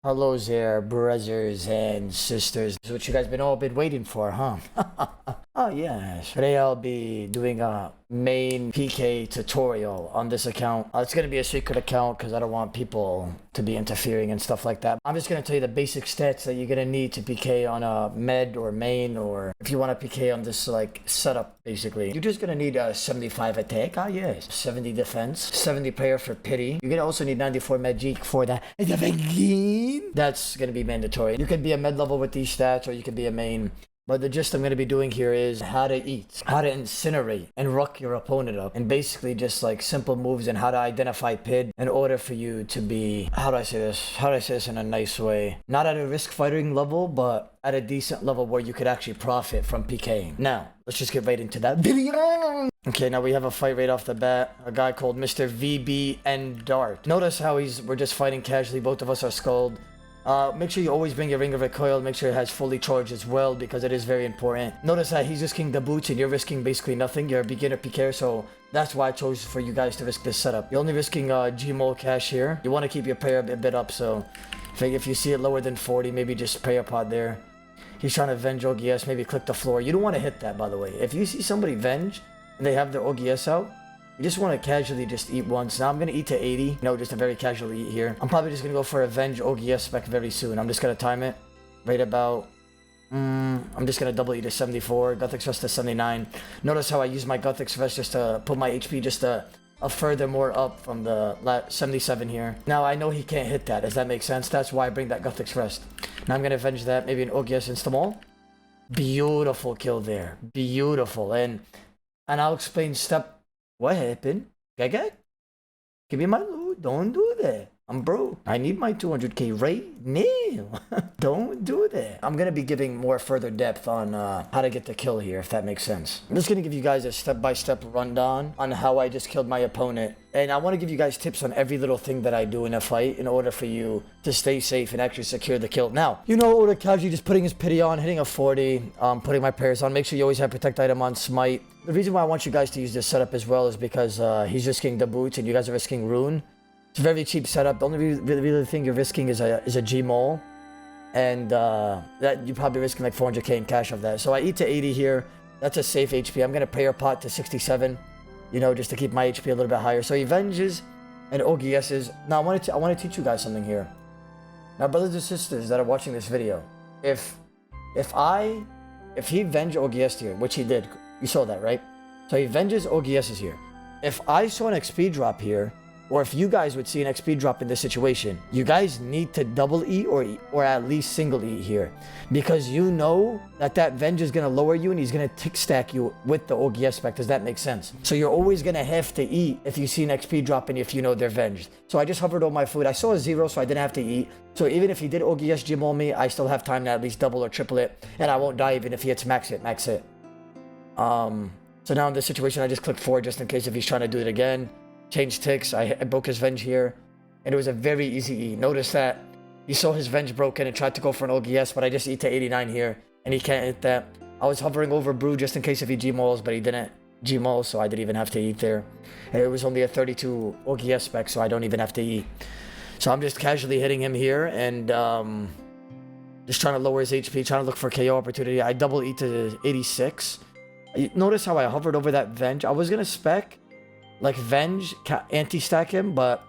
Hello there, brothers and sisters. This is what you guys all been waiting for, huh? Oh yes. Today I'll be doing a main PK tutorial on this account. It's going to be a secret account because I don't want people to be interfering and stuff like that. I'm just going to tell you the basic stats that you're going to need to PK on a med or main, or if you want to PK on this like setup basically. You're just going to need a 75 attack, yes. 70 defense, 70 prayer for pity. You're going to also need 94 magic for that. That's going to be mandatory. You could be a med level with these stats or you could be a main. But the gist I'm going to be doing here is how to eat, how to incinerate and ruck your opponent up, and basically just like simple moves and how to identify PID in order for you to be, how do I say this in a nice way? Not at a risk fighting level, but at a decent level where you could actually profit from PKing. Now, let's just get right into that video. Okay, now we have a fight right off the bat. A guy called Mr. VB and Dart. Notice how we're just fighting casually. Both of us are skulled. Make sure you always bring your ring of recoil. Make sure it has fully charged as well, because it is very important. Notice that he's risking the boots and you're risking basically nothing. You're a beginner PKer, so that's why I chose for you guys to risk this setup. You're only risking Gmol cash here. You want to keep your prayer a bit up, so if you see it lower than 40, maybe just prayer pod there. He's trying to venge OGS, maybe click the floor. You don't want to hit that, by the way. If you see somebody venge and they have their OGS out, you just want to casually just eat once. Now I'm going to eat to 80. Just a very casual eat here. I'm probably just going to go for a Venge OGS spec very soon. I'm just going to time it right about... I'm just going to double eat to 74. Gothic Thrust to 79. Notice how I use my Gothic Thrust just to put my HP just a further more up from the 77 here. Now I know he can't hit that. Does that make sense? That's why I bring that Gothic Thrust. Now I'm going to avenge that. Maybe an OGS Instamall. Beautiful kill there. Beautiful. And I'll explain step... What happened? Gaga? Give me my loot. Don't do that. I'm broke. I need my 200k right now. Don't do that. I'm going to be giving more further depth on how to get the kill here, if that makes sense. I'm just going to give you guys a step-by-step rundown on how I just killed my opponent. And I want to give you guys tips on every little thing that I do in a fight in order for you to stay safe and actually secure the kill. Now, Oda casually just putting his pity on, hitting a 40, putting my prayers on. Make sure you always have protect item on smite. The reason why I want you guys to use this setup as well is because he's risking the boots and you guys are risking rune. It's a very cheap setup. The only really thing you're risking is a Gmol, and that you're probably risking like 400k in cash of that. So I eat to 80 here. That's a safe HP. I'm gonna prayer pot to 67, just to keep my HP a little bit higher. So he venges and OGSs. Now I want to teach you guys something here. Now, brothers and sisters that are watching this video, if he venge OGS here, which he did, you saw that, right? So he venges OGSs here. If I saw an XP drop here, or if you guys would see an XP drop in this situation, you guys need to double eat or at least single eat here. Because you know that Venge is going to lower you and he's going to tick stack you with the OGS spec. Does that make sense? So you're always going to have to eat if you see an XP drop and if you know they're Venged. So I just hovered over my food. I saw a 0, so I didn't have to eat. So even if he did OGS Gmol me, I still have time to at least double or triple it. And I won't die even if he hits max it. So now in this situation, I just click forward just in case if he's trying to do it again. Change ticks. I broke his Venge here, and it was a very easy E. Notice that you saw his Venge broken and tried to go for an OGS, but I just eat to 89 here, and he can't hit that. I was hovering over Brew just in case if he Gmols, but he didn't Gmol, so I didn't even have to eat there. And it was only a 32 OGS spec, so I don't even have to eat. So I'm just casually hitting him here, and just trying to lower his HP, trying to look for KO opportunity. I double eat to 86. Notice how I hovered over that Venge. I was going to spec like Venge anti-stack him, but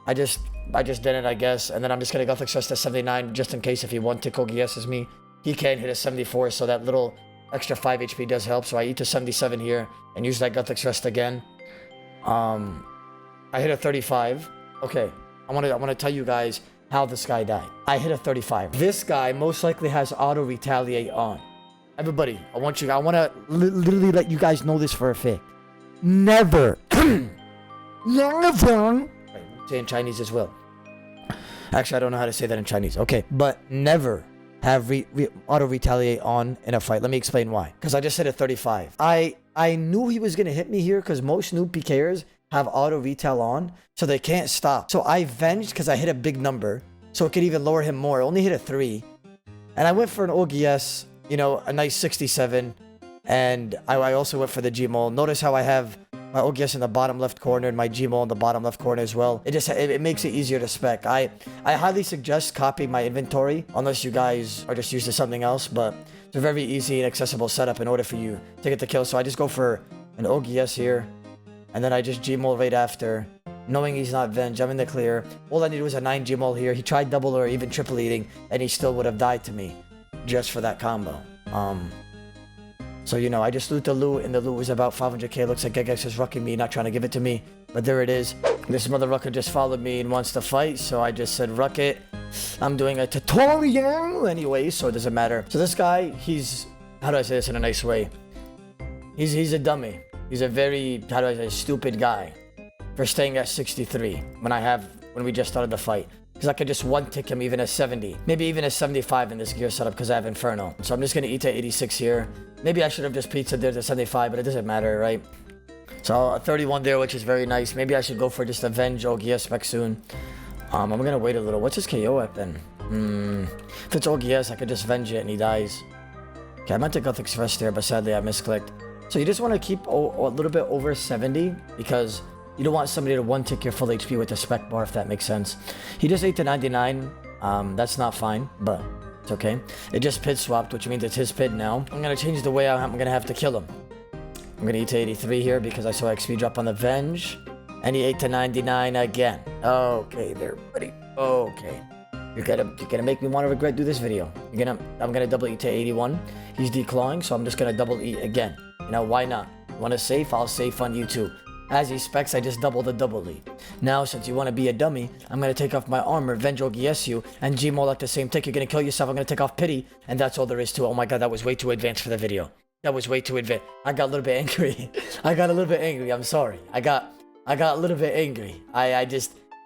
I just didn't, I guess. And then I'm just gonna Gothic Thrust to 79 just in case if he one tick OGSs me. He can hit a 74, so that little extra 5 HP does help. So I eat to 77 here and use that Gothic Thrust again. I hit a 35. Okay, I wanna tell you guys how this guy died. I hit a 35. This guy most likely has auto retaliate on. Everybody, I wanna literally let you guys know this for a fact. Never. Never. Say in Chinese as well. Actually, I don't know how to say that in Chinese. Okay, but never have auto retaliate on in a fight. Let me explain why. Because I just hit a 35. I knew he was gonna hit me here because most noob PKers have auto retail on, so they can't stop. So I venged because I hit a big number, so it could even lower him more. I only hit a 3, and I went for an OGS. A nice 67. And I also went for the Gmol. Notice how I have my OGS in the bottom left corner and my Gmail in the bottom left corner as well. It makes it easier to spec. I highly suggest copying my inventory unless you guys are just used to something else, but it's a very easy and accessible setup in order for you to get the kill. So I just go for an OGS here, and then I just Gmail right after, knowing he's not Venge. I'm in the clear. All I needed was a 9 Gmail here. He tried double or even triple eating, and he still would have died to me just for that combo. So, you know, I just loot the loot, and the loot was about 500k. Looks like Gegex is rucking me, not trying to give it to me. But there it is. This mother rucker just followed me and wants to fight, so I just said, ruck it. I'm doing a tutorial anyway, so it doesn't matter. So this guy, he's... How do I say this in a nice way? He's a dummy. He's a very, how do I say, stupid guy for staying at 63 when we just started the fight. Because I could just one-tick him even at 70. Maybe even at 75 in this gear setup because I have Inferno. So I'm just going to eat to 86 here. Maybe I should have just pizza there to 75, but it doesn't matter, right? So a 31 there, which is very nice. Maybe I should go for just a Venge OGS spec soon. I'm going to wait a little. What's his KO weapon? If it's OGS, I could just Venge it and he dies. Okay, I meant to Gothic Express there, but sadly I misclicked. So you just want to keep a little bit over 70 because... You don't want somebody to one-tick your full HP with a spec bar, if that makes sense. He just ate to 99. That's not fine, but it's okay. It just pid swapped, which means it's his pid now. I'm going to change the way I'm going to have to kill him. I'm going to eat to 83 here because I saw XP drop on the Venge. And he ate to 99 again. Okay, there, buddy. Okay. You're gonna make me want to regret do this video. I'm gonna double eat to 81. He's declawing, so I'm just gonna double eat again. You know, why not? You want to safe? I'll safe on you too. As he specs, I just double the double lead. Now, since you want to be a dummy, I'm going to take off my armor, Venge OGS you, and Gmol at the same tick. You're going to kill yourself. I'm going to take off pity, and that's all there is to it. Oh my god, that was way too advanced for the video. That was way too advanced. I got a little bit angry. I'm sorry. I got a little bit angry. I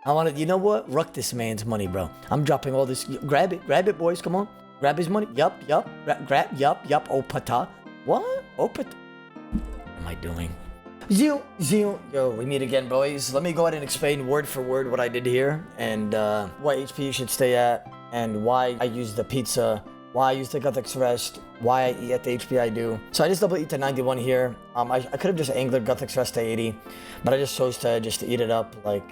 wanted, you know what? Ruck this man's money, bro. I'm dropping all this. Grab it, boys. Come on. Grab his money. Yup. Yup. Oh, pata. What? Oh, pata. What am I doing? Yo, we meet again, boys. Let me go ahead and explain word for word what I did here and what HP you should stay at and why I use the pizza, why I use the Gothic Rest, why I eat at the HP I do. So I just double eat to 91 here. I could have just anglered Gothic Rest to 80, but I just chose to eat it up. Like,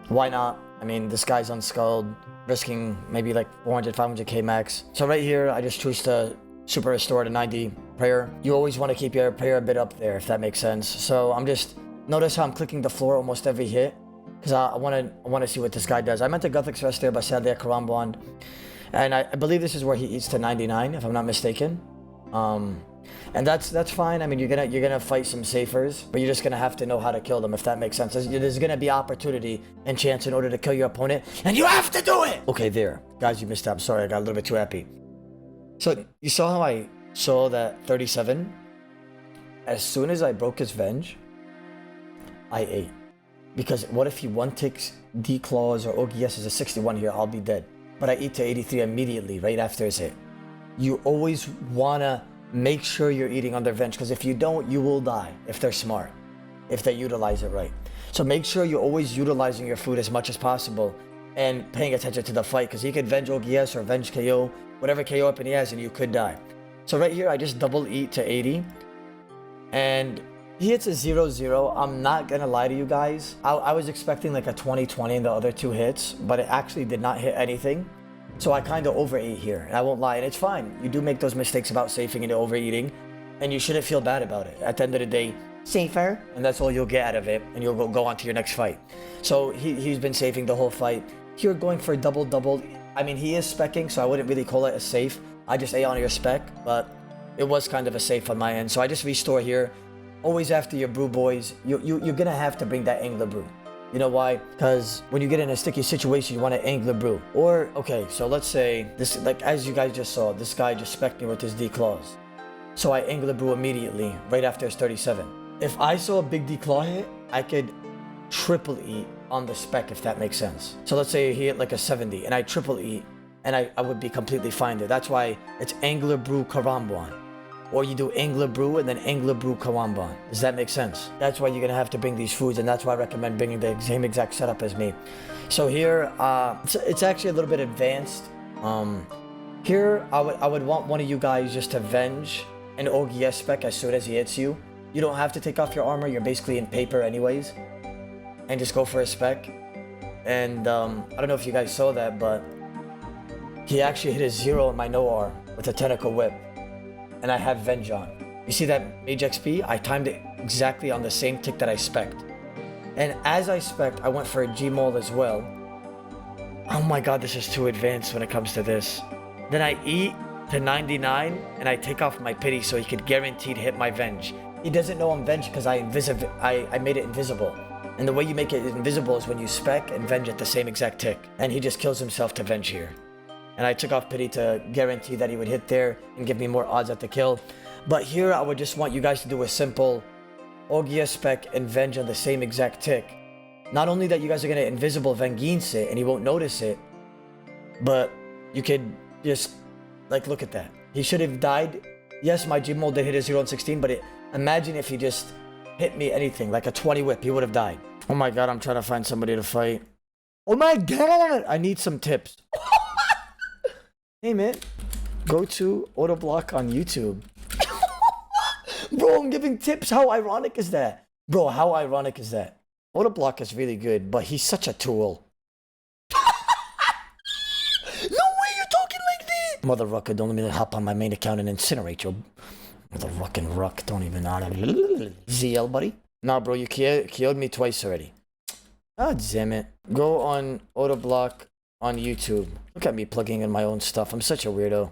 why not? I mean, this guy's unskulled, risking maybe like 400, 500k max. So right here, I just choose to super restore to 90 prayer. You always want to keep your prayer a bit up there, if that makes sense. So I'm just, notice how I'm clicking the floor almost every hit, because I want to see what this guy does. I meant to Gothic Rest there, but sadly I Karambond. And I believe this is where he eats to 99, if I'm not mistaken. And that's fine. I mean, you're gonna fight some safers, but you're just gonna have to know how to kill them, if that makes sense. There's gonna be opportunity and chance in order to kill your opponent, and you have to do it. Okay, there, guys, you missed out. I'm sorry, I got a little bit too happy. So you saw how I saw that 37? As soon as I broke his Venge, I ate. Because what if he one-ticks D-Claws or OGS is a 61 here, I'll be dead. But I eat to 83 immediately, right after his hit. You always wanna make sure you're eating on their Venge, because if you don't, you will die, if they're smart, if they utilize it right. So make sure you're always utilizing your food as much as possible and paying attention to the fight, because he could Venge OGS or Venge KO, whatever KO weapon he has, and you could die. So right here, I just double eat to 80. And he hits a 0-0. I'm not gonna lie to you guys. I was expecting like a 20-20 in the other two hits, but it actually did not hit anything. So I kind of overate here, and I won't lie, and it's fine. You do make those mistakes about safing and overeating, and you shouldn't feel bad about it. At the end of the day, safer, and that's all you'll get out of it, and you'll go on to your next fight. So he's been safing the whole fight. Here, going for a double. I mean, he is specking, so I wouldn't really call it a safe. I just ate on your spec, but it was kind of a safe on my end. So I just restore here. Always after your brew, boys. You're gonna have to bring that angler brew. You know why? Because when you get in a sticky situation, you want to angler brew. Or, okay, so let's say this, like as you guys just saw, this guy just spec'd me with his D-Claws. So I angler brew immediately, right after his 37. If I saw a big D-Claw hit, I could triple eat on the spec, if that makes sense. So let's say he hit like a 70 and I triple eat, and I would be completely fine there. That's why it's angler brew Karambwan. Or you do angler brew and then angler brew Karambwan. Does that make sense? That's why you're gonna have to bring these foods, and that's why I recommend bringing the same exact setup as me. So here, it's actually a little bit advanced. Here, I would want one of you guys just to Venge an OGS spec as soon as he hits you. you don't have to take off your armor. You're basically in paper anyways. And just go for a spec. And I don't know if you guys saw that, but he actually hit a 0 in my no-R with a tentacle whip. And I have Venge on. You see that Mage XP? I timed it exactly on the same tick that I spec'd. And as I spec'd, I went for a G-Mole as well. Oh my god, this is too advanced when it comes to this. Then I eat to 99, and I take off my pity so he could guaranteed hit my Venge. He doesn't know I'm Venge because I made it invisible. And the way you make it invisible is when you spec and Venge at the same exact tick. And he just kills himself to Venge here. And I took off pity to guarantee that he would hit there and give me more odds at the kill. But here I would just want you guys to do a simple Ogia spec and Venge on the same exact tick. Not only that you guys are going to invisible Vengeance it and he won't notice it, but you could just, like, look at that. He should have died. Yes, my G-Mole did hit a 0 and 16, but imagine if he just hit me anything, like a 20 whip, he would have died. Oh my god, I'm trying to find somebody to fight. Oh my god, I need some tips. Hey man, go to Odablock on YouTube. Bro, I'm giving tips. How ironic is that? Bro, how ironic is that? Odablock is really good, but he's such a tool. No way you're talking like this! Mother rucker, don't let me hop on my main account and incinerate you. Mother rucking ruck, don't even know. ZL, buddy? Nah, bro, you killed me twice already. Ah, damn it. Go on Odablock on YouTube. Look at me plugging in my own stuff. I'm such a weirdo.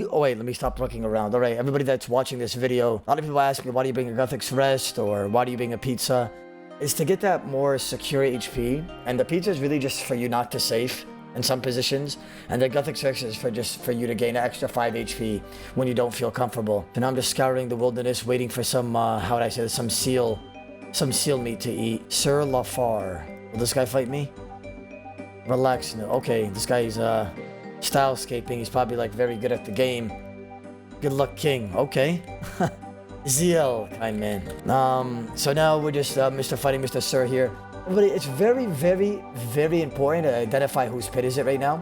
Oh wait, let me stop rucking around. All right, everybody that's watching this video, a lot of people ask me, why do you bring a Gothic's Rest or why do you bring a pizza? It's to get that more secure HP, and the pizza is really just for you not to safe in some positions, and the Gothic's Rest is for you to gain an extra 5 HP when you don't feel comfortable. And I'm just scouring the wilderness, waiting for some how would I say this, some seal meat to eat. Sir Lafar, will this guy fight me? Relax. No. Okay, this guy's style escaping. He's probably like very good at the game. Good luck, King. Okay. ZL, kind man. So now we're just Mr. Fighting Mr. Sir here. Everybody, it's very, very, very important to identify whose pit is it right now.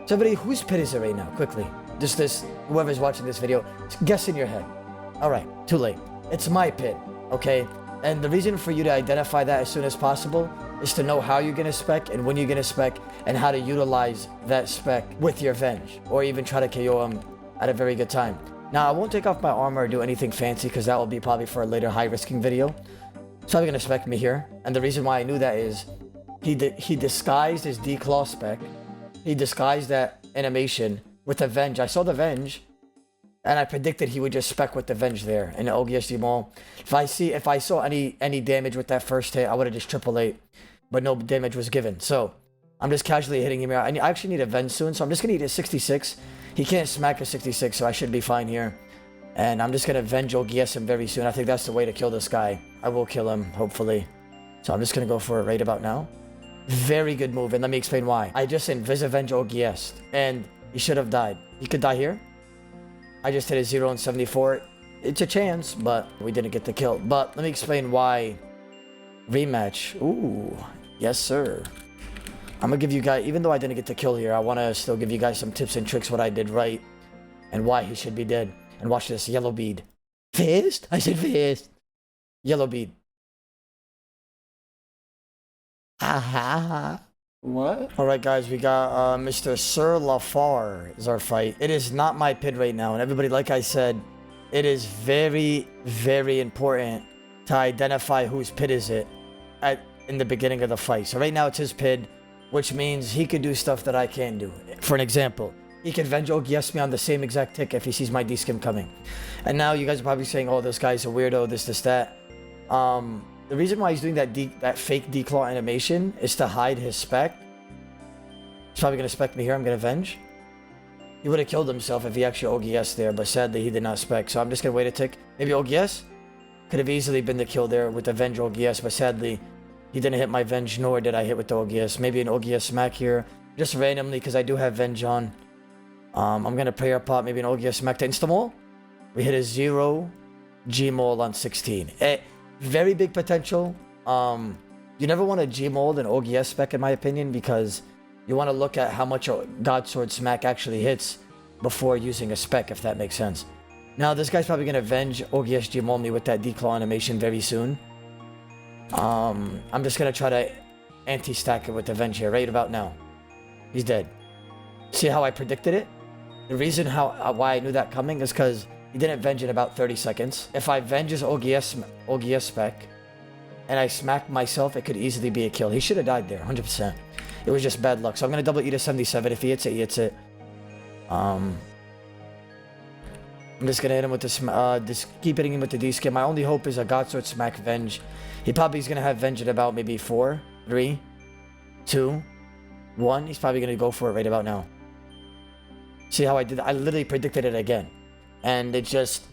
So everybody, whose pit is it right now? Quickly. Just this, whoever's watching this video, guess in your head. All right, too late. It's my pit, okay? And the reason for you to identify that as soon as possible is to know how you're going to spec and when you're going to spec and how to utilize that spec with your Venge or even try to KO him at a very good time. Now, I won't take off my armor or do anything fancy because that will be probably for a later high-risking video. He's probably going to spec me here. And the reason why I knew that is he disguised his D-Claw spec. He disguised that animation with the Venge. I saw the Venge. And I predicted he would just spec with the Venge there in the OGSD Mall. If I saw any damage with that first hit, I would have just 888. But no damage was given. So I'm just casually hitting him here. I actually need a Venge soon, so I'm just gonna need a 66. He can't smack a 66, so I should be fine here. And I'm just gonna Venge OGS him very soon. I think that's the way to kill this guy. I will kill him, hopefully. So I'm just gonna go for it right about now. Very good move, and let me explain why. I just Invis-Venge OGS'd, and he should have died. He could die here. I just hit a 0 and 74. It's a chance, but we didn't get the kill. But let me explain why. Rematch. Ooh, yes, sir. I'm gonna give you guys, even though I didn't get the kill here, I want to still give you guys some tips and tricks what I did right and why he should be dead. And watch this. Yellow bead. Fist? I said fist. Yellow bead. Ha ha ha. What? Alright guys, we got Mr. Sir Lafar is our fight. It is not my pit right now, and everybody, like I said, it is very, very important to identify whose pit is it in the beginning of the fight. So right now it's his pit, which means he could do stuff that I can't do. For an example, he can Venge OGS me on the same exact tick if he sees my D-Skim coming. And now you guys are probably saying, oh, this guy's a weirdo, this, that. The reason why he's doing that fake D-Claw animation is to hide his spec. He's probably going to spec me here. I'm going to Venge. He would have killed himself if he actually OGS there, but sadly he did not spec. So I'm just going to wait a tick. Maybe OGS? Could have easily been the kill there with the Venge OGS, but sadly he didn't hit my Venge, nor did I hit with the OGS. Maybe an OGS smack here, just randomly, because I do have Venge on. I'm going to prayer pot, maybe an OGS smack to insta-mole. We hit a 0 G-Mole on 16. Very big potential. You never want to G-Mold an OGS spec, in my opinion, because you want to look at how much a God Sword smack actually hits before using a spec, if that makes sense. Now, this guy's probably going to avenge OGSG only with that declaw animation very soon. I'm just going to try to anti-stack it with avenge here right about now. He's dead. See how I predicted it? The reason why I knew that coming is because he didn't venge in about 30 seconds. If I venge his OGS spec and I smack myself, it could easily be a kill. He should have died there, 100%. It was just bad luck. So I'm going to double E to 77. If he hits it, he hits it. I'm just going to hit him with this, just keep hitting him with the D-skip. My only hope is a Godsword smack venge. He probably is going to have venge at about maybe 4, 3, 2, 1. He's probably going to go for it right about now. See how I did that? I literally predicted it again. And it's just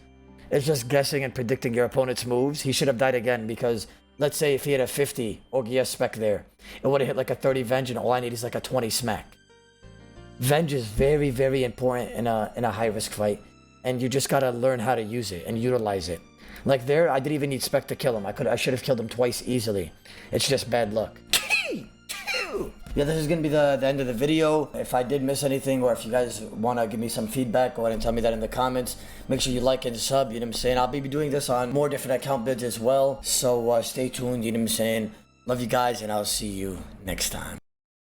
guessing and predicting your opponent's moves. He should have died again because let's say if he had a 50 OGS spec there, it would have hit like a 30 venge and all I need is like a 20 smack. Venge is very, very important in a high risk fight. And you just gotta learn how to use it and utilize it. Like there, I didn't even need spec to kill him. I should have killed him twice easily. It's just bad luck. Yeah, this is gonna be the end of the video. If I did miss anything or if you guys wanna give me some feedback, go ahead and tell me that in the comments. Make sure you like and sub, you know what I'm saying? I'll be doing this on more different account bids as well. So stay tuned, you know what I'm saying? Love you guys and I'll see you next time.